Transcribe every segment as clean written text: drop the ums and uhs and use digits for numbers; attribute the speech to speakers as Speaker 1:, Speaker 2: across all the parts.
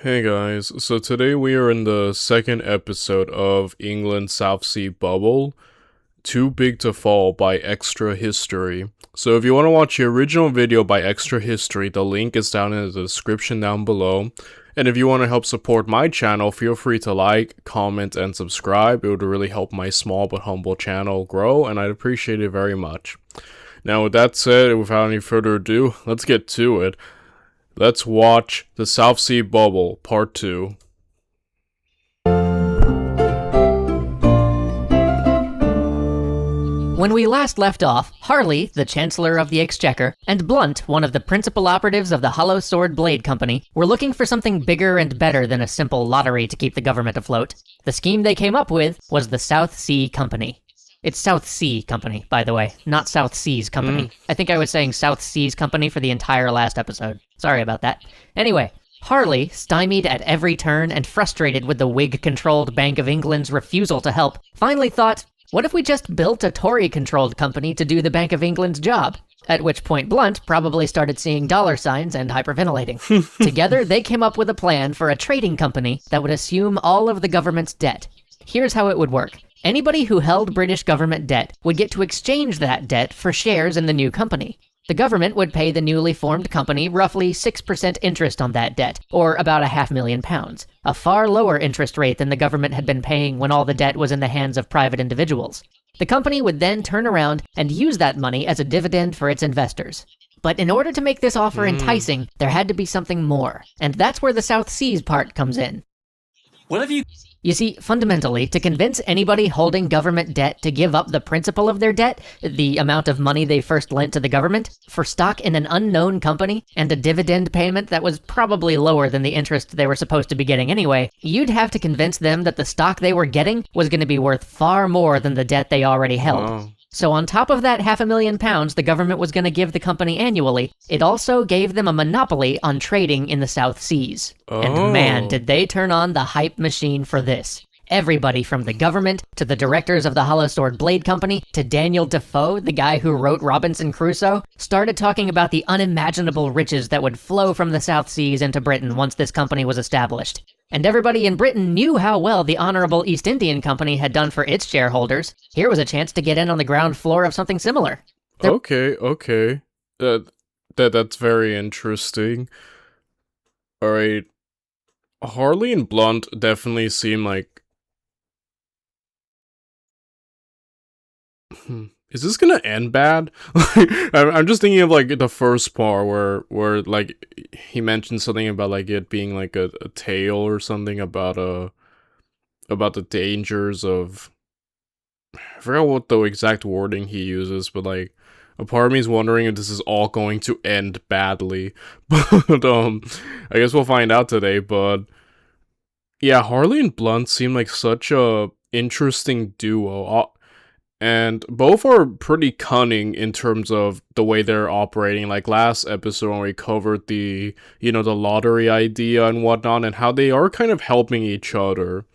Speaker 1: Hey guys, so today we are in the second episode of England's South Sea Bubble, Too Big to Fall by Extra History. So if you want to watch the original video by Extra History, the link is down in the description down below. And if you want to help support my channel, feel free to like, comment, and subscribe. It would really help my small but humble channel grow, and I'd appreciate it very much. Now with that said, without any further ado, let's get to it. Let's watch the South Sea Bubble, Part 2.
Speaker 2: When we last left off, Harley, the Chancellor of the Exchequer, and Blunt, one of the principal operatives of the Hollow Sword Blade Company, were looking for something bigger and better than a simple lottery to keep the government afloat. The scheme they came up with was the South Sea Company. It's South Sea Company, by the way, not South Seas Company. I think I was saying South Seas Company for the entire last episode. Sorry about that. Anyway, Harley, stymied at every turn and frustrated with the Whig-controlled Bank of England's refusal to help, finally thought, what if we just built a Tory-controlled company to do the Bank of England's job? At which point Blunt probably started seeing dollar signs and hyperventilating. Together, they came up with a plan for a trading company that would assume all of the government's debt. Here's how it would work. Anybody who held British government debt would get to exchange that debt for shares in the new company. The government would pay the newly formed company roughly 6% interest on that debt, or about £500,000, a far lower interest rate than the government had been paying when all the debt was in the hands of private individuals. The company would then turn around and use that money as a dividend for its investors. But in order to make this offer enticing, there had to be something more, and that's where the South Seas part comes in.
Speaker 3: What have you...
Speaker 2: You see, fundamentally, to convince anybody holding government debt to give up the principal of their debt, the amount of money they first lent to the government, for stock in an unknown company, and a dividend payment that was probably lower than the interest they were supposed to be getting anyway, you'd have to convince them that the stock they were getting was going to be worth far more than the debt they already held.
Speaker 1: Wow.
Speaker 2: So on top of that £500,000 the government was going to give the company annually, it also gave them a monopoly on trading in the South Seas. And man, did they turn on the hype machine for this. Everybody from the government, to the directors of the Hollow Sword Blade Company, to Daniel Defoe, the guy who wrote Robinson Crusoe, started talking about the unimaginable riches that would flow from the South Seas into Britain once this company was established. And everybody in Britain knew how well the Honorable East Indian Company had done for its shareholders. Here was a chance to get in on the ground floor of something similar.
Speaker 1: Okay. That's very interesting. Alright. Harley and Blunt definitely seem like... Is this gonna end bad? I'm just thinking of like the first part where like he mentioned something about like it being like a tale or something about the dangers of, I forgot what the exact wording he uses, but like a part of me is wondering if this is all going to end badly. But I guess we'll find out today. But yeah, Harley and Blunt seem like such a interesting duo. And both are pretty cunning in terms of the way they're operating. Like last episode when we covered the lottery idea and whatnot, and how they are kind of helping each other.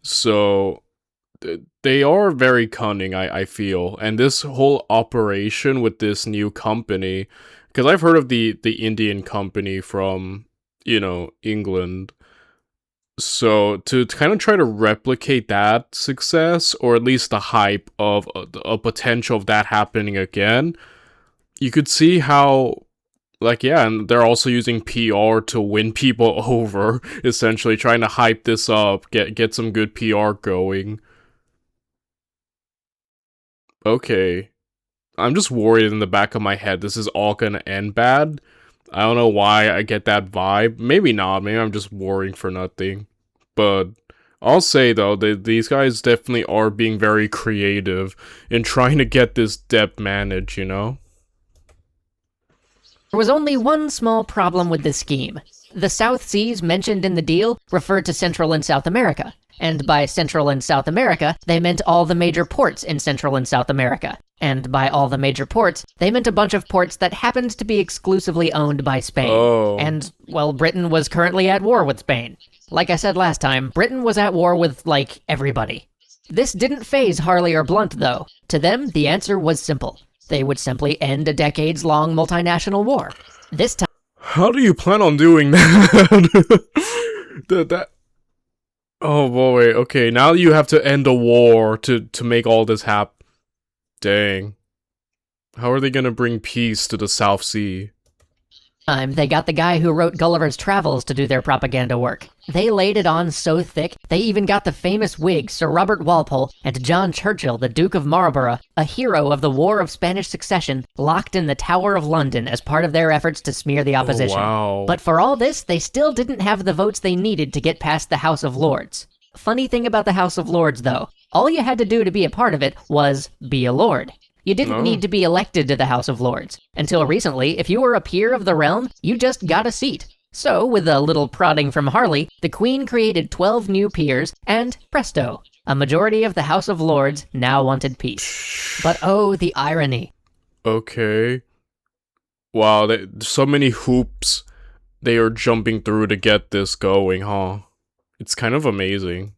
Speaker 1: So they are very cunning, I feel. And this whole operation with this new company, because I've heard of the Indian company from, England. So to kind of try to replicate that success, or at least the hype of a potential of that happening again, you could see how, like, yeah, and they're also using PR to win people over, essentially trying to hype this up, get some good PR going. Okay. I'm just worried in the back of my head this is all gonna end bad. I don't know why I get that vibe. Maybe not. Maybe I'm just worrying for nothing. But I'll say, though, that these guys definitely are being very creative in trying to get this debt managed,
Speaker 2: There was only one small problem with this scheme. The South Seas mentioned in the deal referred to Central and South America. And by Central and South America, they meant all the major ports in Central and South America. And by all the major ports, they meant a bunch of ports that happened to be exclusively owned by Spain.
Speaker 1: Oh.
Speaker 2: And, well, Britain was currently at war with Spain. Like I said last time, Britain was at war with, like, everybody. This didn't faze Harley or Blunt, though. To them, the answer was simple. They would simply end a decades-long multinational war. This time...
Speaker 1: How do you plan on doing that? That. Oh boy. Okay, now you have to end a war to make all this happen. Dang. How are they gonna bring peace to the South Sea?
Speaker 2: They got the guy who wrote Gulliver's Travels to do their propaganda work. They laid it on so thick, they even got the famous Whig Sir Robert Walpole and John Churchill, the Duke of Marlborough, a hero of the War of Spanish Succession, locked in the Tower of London as part of their efforts to smear the opposition.
Speaker 1: Oh, wow.
Speaker 2: But for all this, they still didn't have the votes they needed to get past the House of Lords. Funny thing about the House of Lords, though, all you had to do to be a part of it was be a lord. You didn't need to be elected to the House of Lords. Until recently, if you were a peer of the realm, you just got a seat. So, with a little prodding from Harley, the Queen created 12 new peers, and presto, a majority of the House of Lords now wanted peace. But oh, the irony.
Speaker 1: Okay. Wow, so many hoops they are jumping through to get this going, huh? It's kind of amazing.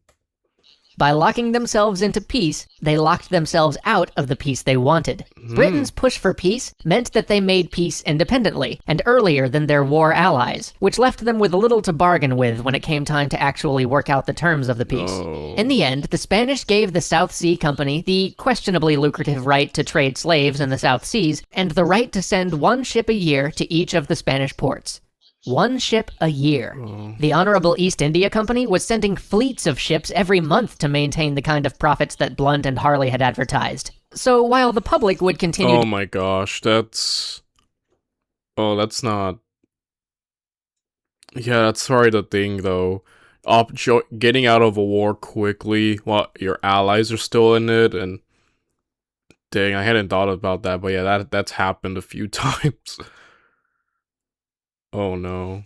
Speaker 2: By locking themselves into peace, they locked themselves out of the peace they wanted. Britain's push for peace meant that they made peace independently, and earlier than their war allies, which left them with little to bargain with when it came time to actually work out the terms of the peace.
Speaker 1: Oh.
Speaker 2: In the end, the Spanish gave the South Sea Company the questionably lucrative right to trade slaves in the South Seas, and the right to send one ship a year to each of the Spanish ports. One ship a year. The Honorable East India Company was sending fleets of ships every month to maintain the kind of profits that Blunt and Harley had advertised. So while the public would continue
Speaker 1: Oh my gosh, that's... Oh, that's not... Yeah, that's sorry the thing, though. Getting out of a war quickly while your allies are still in it, and... Dang, I hadn't thought about that, but yeah, that's happened a few times. Oh no.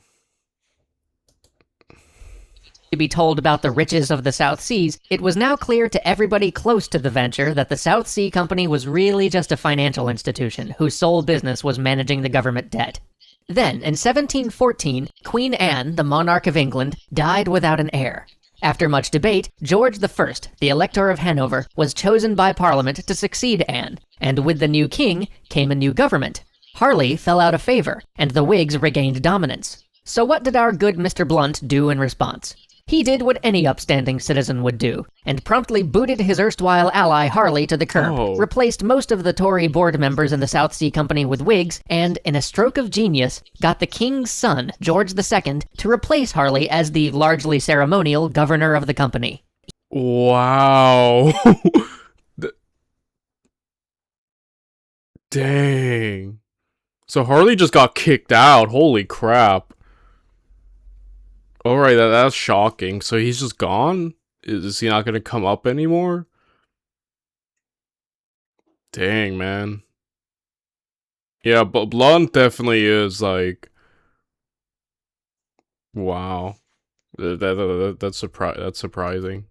Speaker 2: to be told about the riches of the South Seas, it was now clear to everybody close to the venture that the South Sea Company was really just a financial institution whose sole business was managing the government debt. Then, in 1714, Queen Anne, the monarch of England, died without an heir. After much debate, George I, the Elector of Hanover, was chosen by Parliament to succeed Anne, and with the new king came a new government. Harley fell out of favor, and the Whigs regained dominance. So what did our good Mr. Blunt do in response? He did what any upstanding citizen would do, and promptly booted his erstwhile ally Harley to the curb, replaced most of the Tory board members in the South Sea Company with Whigs, and, in a stroke of genius, got the king's son, George II, to replace Harley as the largely ceremonial governor of the company.
Speaker 1: Wow. Dang. So Harley just got kicked out. Holy crap. Alright, that's shocking. So he's just gone? Is he not gonna come up anymore? Dang, man. Yeah, but Blunt definitely is like... Wow. That's surprising.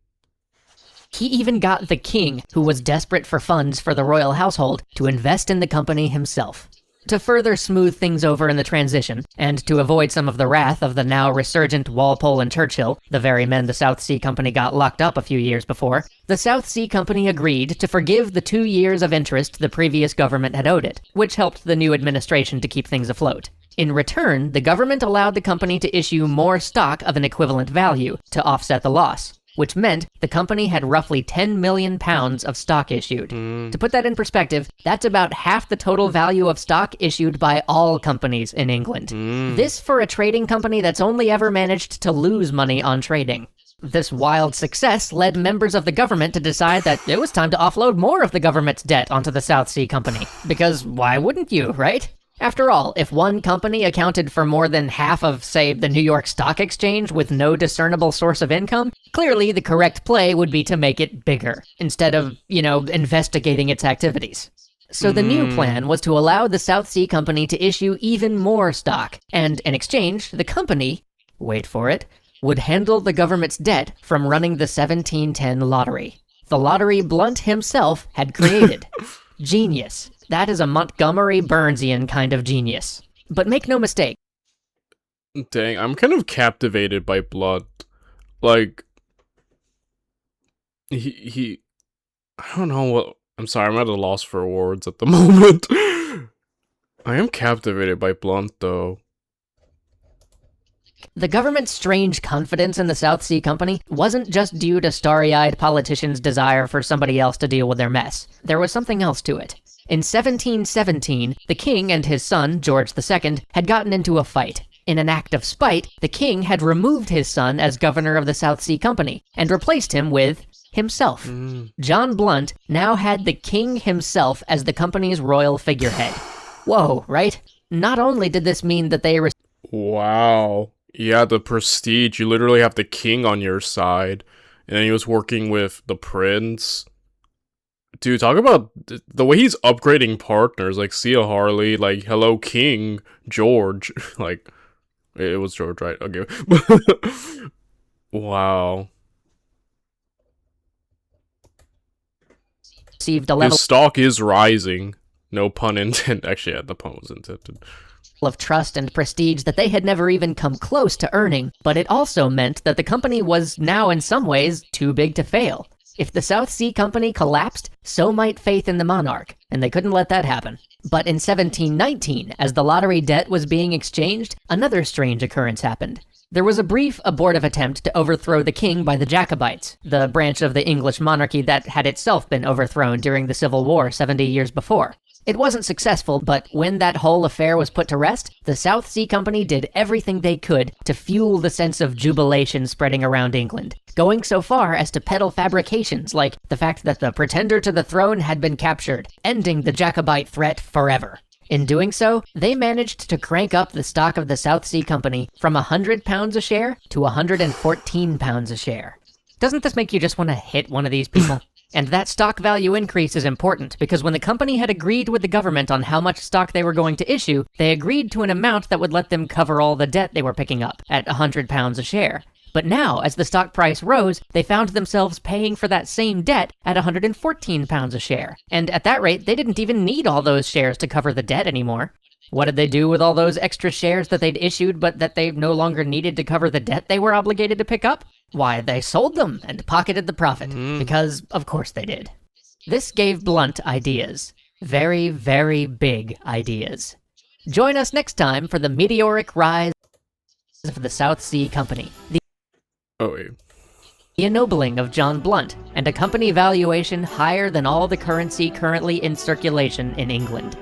Speaker 2: He even got the king, who was desperate for funds for the royal household, to invest in the company himself. To further smooth things over in the transition, and to avoid some of the wrath of the now resurgent Walpole and Churchill, the very men the South Sea Company got locked up a few years before, the South Sea Company agreed to forgive the 2 years of interest the previous government had owed it, which helped the new administration to keep things afloat. In return, the government allowed the company to issue more stock of an equivalent value to offset the loss, which meant the company had roughly £10 million of stock issued. To put that in perspective, that's about half the total value of stock issued by all companies in England. This for a trading company that's only ever managed to lose money on trading. This wild success led members of the government to decide that it was time to offload more of the government's debt onto the South Sea Company. Because why wouldn't you, right? After all, if one company accounted for more than half of, say, the New York Stock Exchange with no discernible source of income, clearly the correct play would be to make it bigger, instead of, investigating its activities. So the new plan was to allow the South Sea Company to issue even more stock, and in exchange, the company, wait for it, would handle the government's debt from running the 1710 lottery. The lottery Blunt himself had created. Genius. That is a Montgomery Burnsian kind of genius. But make no mistake.
Speaker 1: Dang, I'm kind of captivated by Blunt. Like, he I don't know what... I'm sorry, I'm at a loss for words at the moment. I am captivated by Blunt, though.
Speaker 2: The government's strange confidence in the South Sea Company wasn't just due to starry-eyed politicians' desire for somebody else to deal with their mess. There was something else to it. In 1717, the king and his son, George II, had gotten into a fight. In an act of spite, the king had removed his son as governor of the South Sea Company and replaced him with himself. John Blunt now had the king himself as the company's royal figurehead. Whoa, right? Not only did this mean that they
Speaker 1: Wow. Yeah, the prestige. You literally have the king on your side. And then he was working with the prince. Dude, talk about the way he's upgrading partners. Like, Sia Harley, like, hello, King George. Like, it was George, right? Okay. Wow.
Speaker 2: received a level
Speaker 1: His stock is rising. No pun intended. Actually, yeah, the pun was intended.
Speaker 2: of trust and prestige that they had never even come close to earning, but it also meant that the company was now in some ways too big to fail. If the South Sea Company collapsed, so might faith in the monarch, and they couldn't let that happen. But in 1719, as the lottery debt was being exchanged, another strange occurrence happened. There was a brief abortive attempt to overthrow the king by the Jacobites, the branch of the English monarchy that had itself been overthrown during the Civil War 70 years before. It wasn't successful, but when that whole affair was put to rest, the South Sea Company did everything they could to fuel the sense of jubilation spreading around England, going so far as to peddle fabrications like the fact that the pretender to the throne had been captured, ending the Jacobite threat forever. In doing so, they managed to crank up the stock of the South Sea Company from £100 a share to £114 a share. Doesn't this make you just want to hit one of these people? And that stock value increase is important because when the company had agreed with the government on how much stock they were going to issue, they agreed to an amount that would let them cover all the debt they were picking up at £100 a share. But now, as the stock price rose, they found themselves paying for that same debt at £114 a share. And at that rate, they didn't even need all those shares to cover the debt anymore. What did they do with all those extra shares that they'd issued but that they no longer needed to cover the debt they were obligated to pick up? Why, they sold them and pocketed the profit, because of course they did. This gave Blunt ideas. Very, very big ideas. Join us next time for the meteoric rise of the South Sea Company, the ennobling of John Blunt, and a company valuation higher than all the currency currently in circulation in England.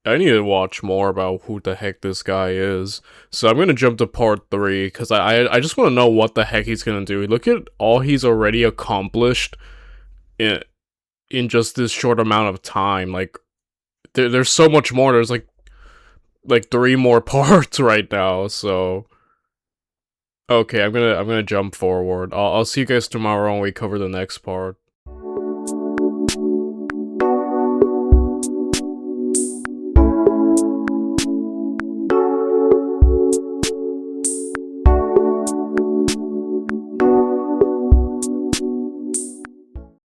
Speaker 1: I need to watch more about who the heck this guy is. So I'm gonna jump to part 3, because I just want to know what the heck he's gonna do. Look at all he's already accomplished in just this short amount of time. Like, there's so much more. There's like 3 more parts right now, so... Okay, I'm gonna jump forward. I'll see you guys tomorrow when we cover the next part.